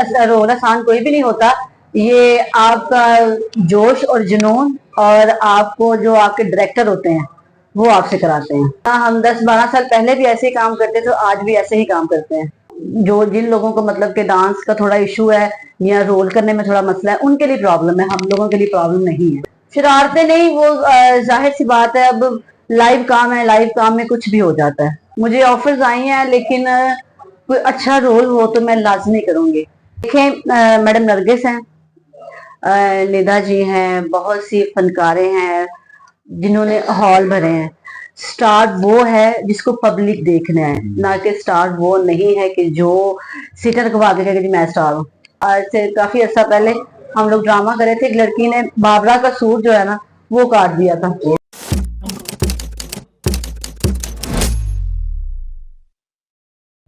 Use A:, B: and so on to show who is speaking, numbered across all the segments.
A: Role आसान कोई भी नहीं होता। ये आपका जोश और जुनून और आपको जो आपके डायरेक्टर होते हैं वो आपसे कराते हैं। हम 10-12 साल पहले भी ऐसे ही काम करते थे, आज भी ऐसे ही काम करते हैं। जो जिन लोगों को मतलब कि डांस का थोड़ा इशू है या रोल करने में थोड़ा मसला है, उनके लिए प्रॉब्लम है, हम लोगों के लिए प्रॉब्लम नहीं है। शरारतें नहीं, वो जाहिर सी बात है, अब लाइव काम है, लाइव काम में कुछ भी हो जाता है। मुझे ऑफर्स आई हैं, लेकिन कोई अच्छा रोल हो तो मैं लाजमी करूंगी। देखें, मैडम नरगिस हैं, निदा जी हैं, बहुत सी फनकारें हैं जिन्होंने हॉल भरे हैं। स्टार वो है जिसको पब्लिक देखना है, ना कि स्टार वो नहीं है कि जो सीटर को आगे कहेगा जी मैं स्टार हूँ। आज से काफी अर्सा पहले हम लोग ड्रामा करे थे, एक लड़की ने बाबरा का सूट जो है ना वो काट दिया था।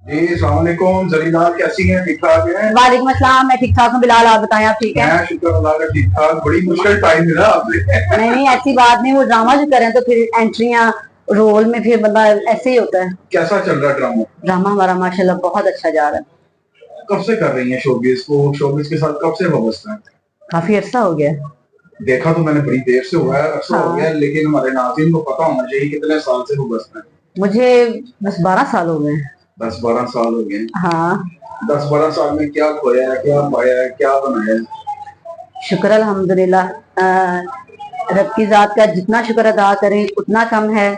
B: जी अस्सलाम वालेकुम, जरीना कैसी हैं? ठीक ठाक हैं?
A: वालेकुम अस्सलाम, मैं ठीक ठाक हूँ। बिलाल आप बताएं, आप ठीक हैं?
B: मैं शुक्र अल्लाह का ठीक ठाक। बड़ी मुश्किल टाइम है ना आपने।
A: नहीं ऐसी बात नहीं, वो ड्रामा जो करें तो फिर एंट्रियां रोल में फिर बंदा ऐसे ही होता है।
B: कैसा चल रहा है ड्रामा?
A: ड्रामा हमारा माशाल्लाह बहुत अच्छा जा रहा है।
B: कब से कर रही हैं शोबिस को? शोबिस के साथ कब से वाबस्ता है?
A: काफी अर्सा हो गया।
B: देखा तो मैंने बड़ी देर से हुआ है, अर्सा हो
A: हाँ।
B: गया, लेकिन हमारे नाज़रीन को पता होना चाहिए कितने साल से वाबस्ता है।
A: मुझे 10-12 साल हो गए।
B: 10-12 साल हो गए।
A: हाँ।
B: 10-12 साल में क्या खोया है, क्या पाया है, क्या बनाया है?
A: शुक्र अल्हम्दुलिल्लाह। रब की जात का जितना शुक्र अदा करें उतना कम है।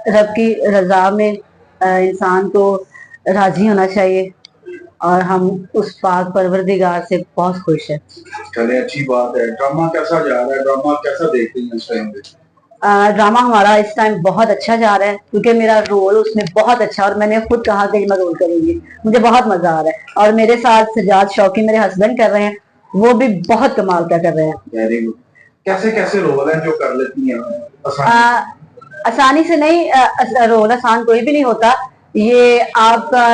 A: रब की रजा में इंसान को राजी होना चाहिए और हम उस पाक परवरदिगार से बहुत खुश है।
B: चले अच्छी बात है। ड्रामा कैसा जा रहा है? ड्रामा कैसा देख रही हैं इस टाइम पे?
A: ड्रामा हमारा इस टाइम बहुत अच्छा जा रहा है, क्योंकि मेरा रोल उसमें बहुत अच्छा, और मैंने खुद कहा कि मैं रोल करूंगी, मुझे बहुत मजा आ रहा है। और मेरे साथ सजाद शौकी मेरे हस्बैंड कर रहे हैं, वो भी बहुत कमाल का कर रहे हैं।
B: Very good. कैसे कैसे रोल हैं जो कर लेती हैं?
A: आसानी से नहीं, रोल आसान कोई भी नहीं होता। ये आपका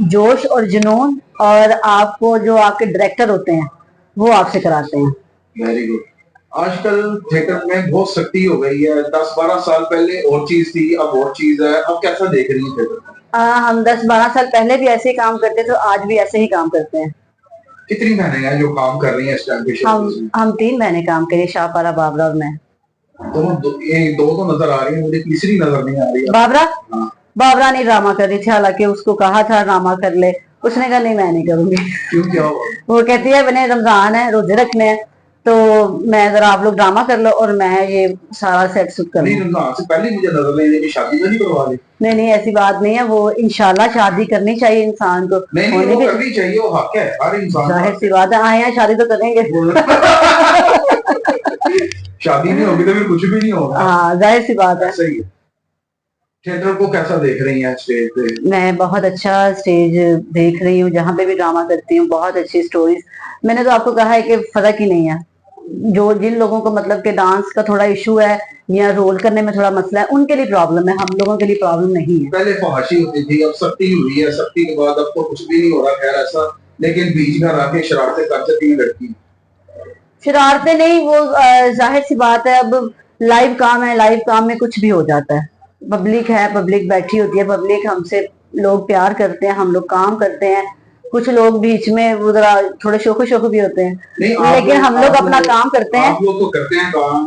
A: जोश और जुनून और आपको जो आपके डायरेक्टर होते हैं वो आपसे कराते हैं।
B: Very good. आजकल थिएटर में बहुत सख्ती हो गई है। 10-12 साल पहले और चीज थी, अब और चीज है। अब कैसा देख रही है थिएटर?
A: हम 10-12 साल पहले भी ऐसे ही काम करते थे, आज भी ऐसे ही काम करते हैं।
B: कितनी बहनें हैं जो काम कर रही हैं इस टाइम पे?
A: हम 3 बहनें काम करिए, शाहपारा, बाबरा और मैं।
B: ये दो तो नजर आ रही है, मुझे तीसरी नजर नहीं आ रही है।
A: बाबरा?
B: हाँ।
A: बाबरा नहीं ड्रामा कर रही थी, हालांकि उसको कहा था ड्रामा कर ले, उसने कहा नहीं मैं नहीं करूंगी।
B: क्यों, क्या हुआ?
A: वो कहती है मैंने रमजान है, रोजे रखने हैं, तो मैं जरा आप लोग ड्रामा कर लो और मैं ये सारा सेट सूट कर
B: नहीं, रमजान से पहले मुझे नजर नहीं की शादी तो नहीं करवा ली।
A: नहीं ऐसी बात नहीं है, वो इंशाल्लाह शादी करनी चाहिए इंसान को।
B: नहीं वो करनी चाहिए, वो हक है हर इंसान।
A: जाहिर सी बात है, आए हैं शादी तो करेंगे।
B: शादी नहीं होगी तो फिर कुछ भी नहीं होगा।
A: हाँ जाहिर सी बात है।
B: सही है। थिएटर को कैसा देख रही हैं स्टेज पे?
A: मैं बहुत अच्छा स्टेज देख रही हूँ, जहाँ पे भी ड्रामा करती हूँ बहुत अच्छी स्टोरीज। मैंने तो आपको कहा है कि फर्क ही नहीं है। जो जिन लोगों को मतलब कि डांस का थोड़ा इशू है या रोल करने में थोड़ा मसला है, उनके लिए प्रॉब्लम है, हम लोगों के लिए प्रॉब्लम नहीं है।
B: पहले फहाशी होती थी, अब सख्ती हुई है, सख्ती के बाद अब तो कुछ भी नहीं हो रहा खैर ऐसा, लेकिन बीच में आके शरारतें कर सकती हैं लड़की।
A: शरारतें नहीं, वो जाहिर सी बात है, अब लाइव काम है, लाइव काम में कुछ भी हो जाता है। पब्लिक है, पब्लिक बैठी होती है, पब्लिक हमसे, लोग प्यार करते हैं, हम लोग काम करते हैं। कुछ लोग बीच में वो जरा थोड़े शोखो भी होते हैं, लेकिन हम लोग अपना काम करते हैं।
B: आप लोग तो करते हैं काम,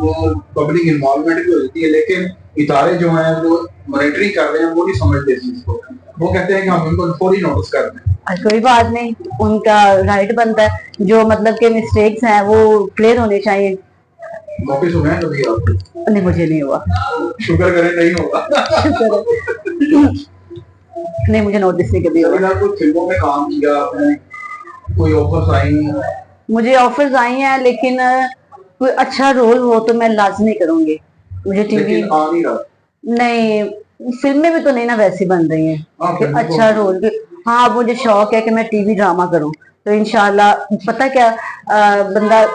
B: पब्लिक इन्वॉल्वमेंट भी होती है, लेकिन इदारे जो हैं वो मॉनिटरिंग कर रहे हैं, वो नहीं समझते इस चीज को। वो कहते हैं कि हम इनको फौरी नोटिस कर दें।
A: कोई बात नहीं, उनका राइट बनता है, जो मतलब के मिस्टेक्स हैं वो क्लियर होने चाहिए।
B: नोटिस हुए हैं कभी आपको?
A: नहीं मुझे नहीं हुआ।
B: शुक्र करें नहीं होगा।
A: नहीं मुझे नोटिस नहीं कभी हुआ।
B: कुछ फिल्मों में काम किया आपने, कोई ऑफर्स आई?
A: मुझे ऑफर्स आई हैं, लेकिन कोई अच्छा रोल हो तो मैं लाजमी करूंगी। मुझे टीवी
B: आ नहीं रहा।
A: नहीं, फिल्में भी तो नहीं ना वैसी बन रही हैं कि अच्छा रोल भी। हाँ मुझे शौक है कि मैं टीवी ड्रामा करूं, तो इंशाल्लाह। पता क्या, बंदा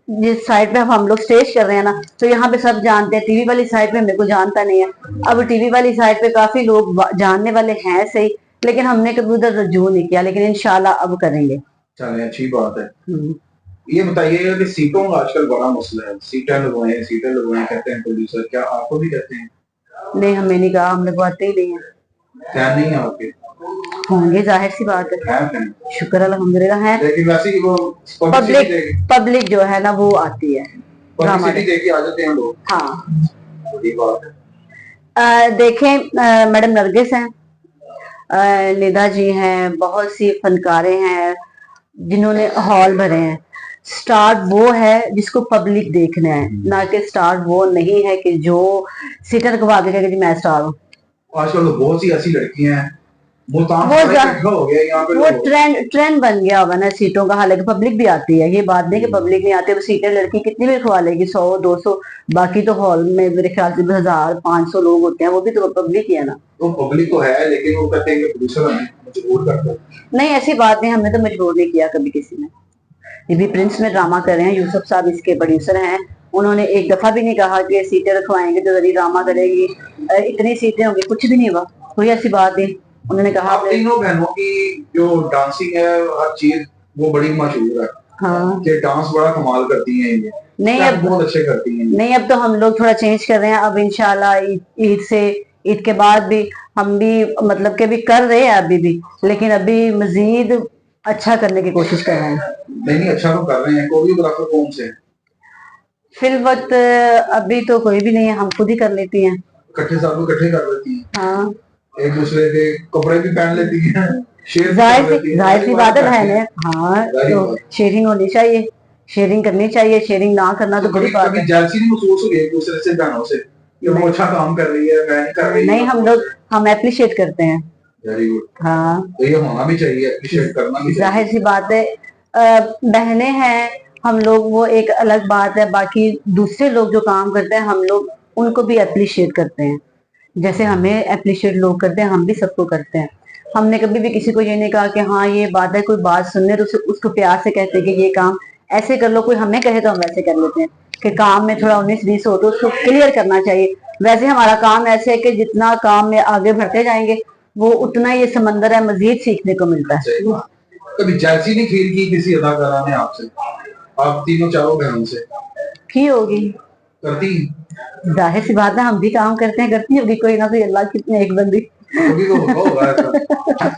A: जिस साइड पे हम लोग स्टेज कर रहे हैं ना, तो यहाँ पे सब जानते हैं, टीवी वाली साइड पे मेरे को जानता नहीं है। अब टीवी वाली साइड पे काफी लोग जानने वाले हैं सही, लेकिन हमने कभी उधर रजू नहीं किया, लेकिन इंशाल्लाह अब करेंगे।
B: चले अच्छी बात है। ये बताइएगा कि सीटों का आजकल बड़ा मसला है, सीटें लगवाएं कहते हैं प्रोड्यूसर, क्या आपको भी कहते हैं?
A: नहीं हमें नहीं कहा, हम लगवाते ही नहीं है।
B: ध्यान नहीं है आपके?
A: होंगे, जाहिर सी बात है,
B: हैं?
A: शुक्र अल्हम्दुलिल्लाह है।
B: लेकिन वैसे ही वो
A: पब्लिक पब्लिक जो है ना वो आती है ड्रामा
B: पब्लिसिटी देके आ जाते हैं लोग।
A: हाँ।
B: बड़ी बात है।
A: देखें, मैडम नरगिस हैं, निदा जी हैं, बहुत सी फनकारें हैं जिन्होंने हॉल भरे हैं। स्टार वो है जिसको पब्लिक देखना है, ना कि स्टार वो नहीं है कि जो सीटर को आगे कहेगा जी मैं स्टार हूँ।
B: आजकल तो बहुत सी ऐसी लड़कियां हैं, वो हो गया यहाँ पे,
A: वो ट्रेंड बन गया होगा ना सीटों का। हालांकि पब्लिक भी आती है, ये बात नहीं कि पब्लिक नहीं आती। वो सीटें लड़की कितनी भी खवा लेगी, 100-200, बाकी तो हॉल में मेरे ख्याल से 1000-500 लोग होते हैं, वो भी तो पब्लिक ही है ना।
B: तो पब्लिक तो है, लेकिन वो कहते हैं कि प्रोड्यूसर हमें मजबूर करता है।
A: नहीं, ऐसी बात नहीं, हमने तो मजबूर नहीं किया कभी किसी ने। ये भी प्रिंस में ड्रामा कर रहे हैं, यूसुफ साहब इसके प्रोड्यूसर हैं, उन्होंने एक दफा भी नहीं कहा कि सीटें रखवाएंगे तो जरी ड्रामा करेगी, इतनी सीटें होंगी, कुछ भी नहीं हुआ, कोई ऐसी बात नहीं। उन्होंने कहा
B: आप तीनों बहनों की जो डांसिंग है, हर चीज वो बड़ी मशहूर है।
A: हाँ,
B: कि डांस बड़ा कमाल करती हैं ये।
A: नहीं अब
B: बहुत अच्छे करती हैं।
A: नहीं, अब तो हम लोग थोड़ा चेंज कर रहे हैं। अब इंशाल्लाह ईद के बाद भी हम भी मतलब के भी कर रहे हैं अभी भी, लेकिन अभी मजीद अच्छा करने की कोशिश कर रहे हैं।
B: नहीं, अच्छा तो कर रहे हैं। कोरियोग्राफर कौन से हैं?
A: फिल वक्त अभी तो कोई भी नहीं है, हम खुद ही कर लेती हैं।
B: इकट्ठे सब लोग इकट्ठे कर लेती हैं।
A: हाँ,
B: एक दूसरे के कपड़े भी पहन लेती हैं,
A: जाहिर सी बात है। हाँ, तो शेयरिंग होनी चाहिए, शेयरिंग करनी चाहिए, शेयरिंग ना करना तो बड़ी बात है।
B: जेलसी नहीं महसूस हुई एक दूसरे से, बहनों से, कि वो अच्छा काम कर रही है, मैं नहीं कर रही?
A: नहीं, हम एप्रिशिएट करते हैं।
B: Very good.
A: हाँ,
B: तो ये होना भी चाहिए, एप्रिशिएट करना भी चाहिए।
A: जाहिर सी बात है, बहनें हैं हम लोग, वो एक अलग बात है। बाकी दूसरे लोग जो काम करते हैं हम लोग उनको भी एप्रिशिएट करते हैं, जैसे हमें एप्रिशिएट लोग करते हैं, हम भी सबको करते हैं। हमने कभी भी किसी को ये नहीं कहा कि हाँ ये बात है, कोई बात सुनने तो उसको प्यार से कहते हैं कि ये काम ऐसे कर लो, कोई हमें कहे तो हम वैसे कर लेते हैं। कि काम में थोड़ा 19-20 हो तो उसको क्लियर करना चाहिए। वैसे हमारा काम ऐसे है कि जितना काम में आगे बढ़ते जाएंगे वो उतना ये समंदर है, मजीद सीखने को मिलता है।
B: कभी जैसी नहीं फील की किसी अदाकारा ने आपसे, आप तीनों चारों बहनों से?
A: की होगी,
B: करती?
A: जाहिर सी बात है, हम भी काम करते हैं, करती होगी कोई ना कोई, अल्लाह कितने एक बंदी।
B: कभी तो होगा ऐसा।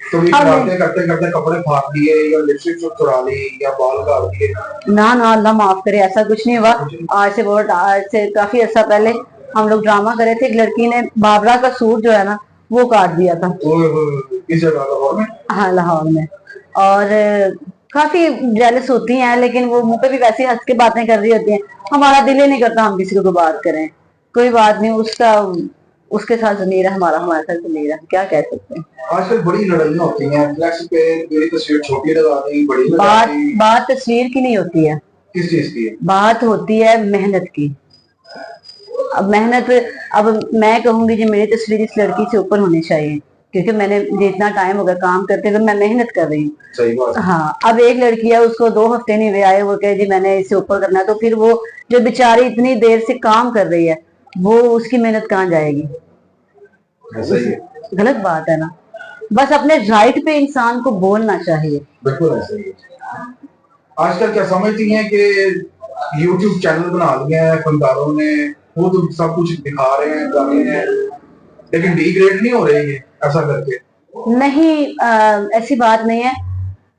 B: तो करते करते करते कपड़े फाड़ दिए या लिपस्टिक चुरा ली या बाल काट दिए?
A: ना ना, अल्लाह माफ करे, ऐसा कुछ नहीं हुआ। आज से काफी अर्सा पहले हम लोग ड्रामा करे थे, एक लड़की ने बाबरा का सूट जो है ना वो काट दिया था।
B: किस जगह, लाहौर में?
A: हाँ, लाहौर में। और काफी जेलस होती हैं, लेकिन वो मुंह पे भी वैसी हंस के बातें कर रही होती हैं। हमारा दिल ही नहीं करता हम किसी को बात करें। कोई बात नहीं, उसके साथ ज़मीर है, हमारे साथ ज़मीर है, क्या कह सकते हैं।
B: आजकल बड़ी लड़ाइयाँ होती हैं, फ्लैक्स पे मेरी तस्वीर छोटी लगा दी, बड़ी लगा दी।
A: बात तस्वीर की नहीं होती है।
B: किस चीज की है?
A: बात होती है मेहनत की। अब मेहनत, अब मैं कहूंगी जी मेरी तस्वीर इस लड़की से ऊपर होनी चाहिए, क्योंकि मैंने जितना टाइम होगा काम करते हुए मैं मेहनत कर रही हूँ।
B: सही बात।
A: हाँ, अब एक लड़की है, उसको 2 हफ्ते नहीं हुए आए, वो कहे जी मैंने इससे ऊपर करना है, तो फिर वो जो बेचारी इतनी देर से काम कर रही है वो उसकी मेहनत कहाँ जाएगी? गलत बात है ना। बस अपने राइट पे इंसान को बोलना चाहिए।
B: बिल्कुल ऐसा ही है। आजकल क्या समझती हैं कि YouTube चैनल बना लिया है फनकारों ने, वो तो सब कुछ दिखा रहे हैं, कर रहे हैं, लेकिन डिग्रेड नहीं हो रही है ऐसा करके?
A: नहीं, ऐसी बात नहीं है।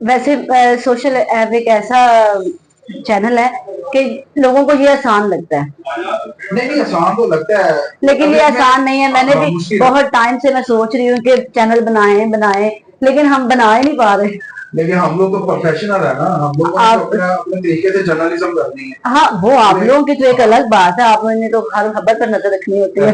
A: वैसे सोशल ऐप एक ऐसा चैनल है कि लोगों को ये आसान लगता है।
B: नहीं, आसान तो लगता है,
A: लेकिन ये आसान नहीं है। मैंने भी बहुत टाइम से मैं सोच रही हूँ कि चैनल बनाएं, लेकिन हम बना ही नहीं पा रहे।
B: लेकिन हम लोग तो प्रोफेशनल है ना, हम लोग अपने तरीके से जर्नलिज्म करनी है।
A: हाँ, वो आप लोगों की तो एक अलग बात है, आपने तो हर खबर पर नजर रखनी होती है।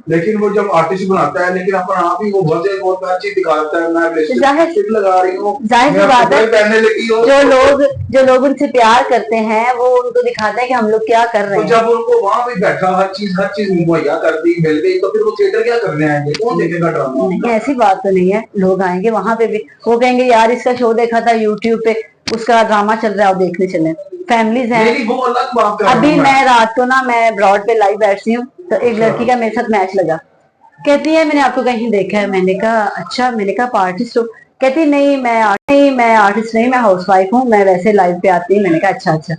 B: लेकिन वो जब आर्टिस्ट बनाता है, लेकिन अपन आप ही वो बहुत अच्छी दिखाता है, मैं लिपस्टिक लगा रही हूँ,
A: जाहिर सी बात है,
B: पहनने लगी हूँ।
A: जो लोग उनसे प्यार करते हैं वो उनको दिखाते हैं कि हम लोग क्या कर रहे हैं।
B: जब उनको वहाँ पे बैठा हर चीज मुहैया कर दी, मिल गई, तो फिर वो थिएटर क्या करने आएंगे? कौन देखेगा ड्रामा?
A: नहीं, ऐसी बात तो नहीं है, लोग आएंगे वहां पे भी, वो कहेंगे यार इसका शो देखा था यूट्यूब पे, उसका ड्रामा चल रहा है, वो देखने चले। फैमिलीज हैं। अभी मैं रात को ना मैं ब्रॉड पे लाइव बैठती हूँ, तो एक लड़की का मेरे साथ मैच लगा, कहती है मैंने आपको कहीं देखा है। मैंने कहा अच्छा, मैंने कहा आप आर्टिस्ट हो? कहती नहीं मैं आर्टिस्ट नहीं, मैं हाउसवाइफ हूँ, मैं वैसे लाइव पे आती हूँ। मैंने कहा अच्छा।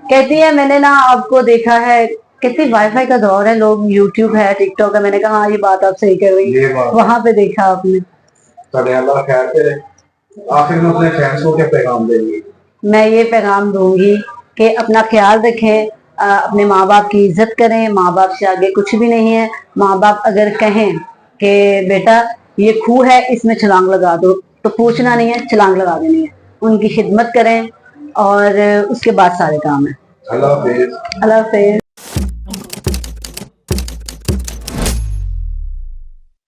A: कहती है मैंने ना आपको देखा है कहते वाईफाई का दौर है, लोग यूट्यूब है, टिकटॉक है। मैंने कहा हाँ, ये बात आप सही कर रही
B: ये
A: है,
B: बात
A: वहां पे देखा आपने।
B: ताले अल्लाह खैर करे। आखिर में अपने फैंस को क्या पैगाम देंगे?
A: मैं ये पैगाम दूंगी कि अपना ख्याल रखें, अपने माँ बाप की इज्जत करें। माँ बाप से आगे कुछ भी नहीं है। माँ बाप अगर कहें कि बेटा ये खूह है, इसमें छलांग लगा दो, तो पूछना नहीं है, छलांग लगा देनी है। उनकी खिदमत करें और उसके बाद सारे काम है।
B: अल्लाह हाफिज।
A: अल्लाह हाफिज।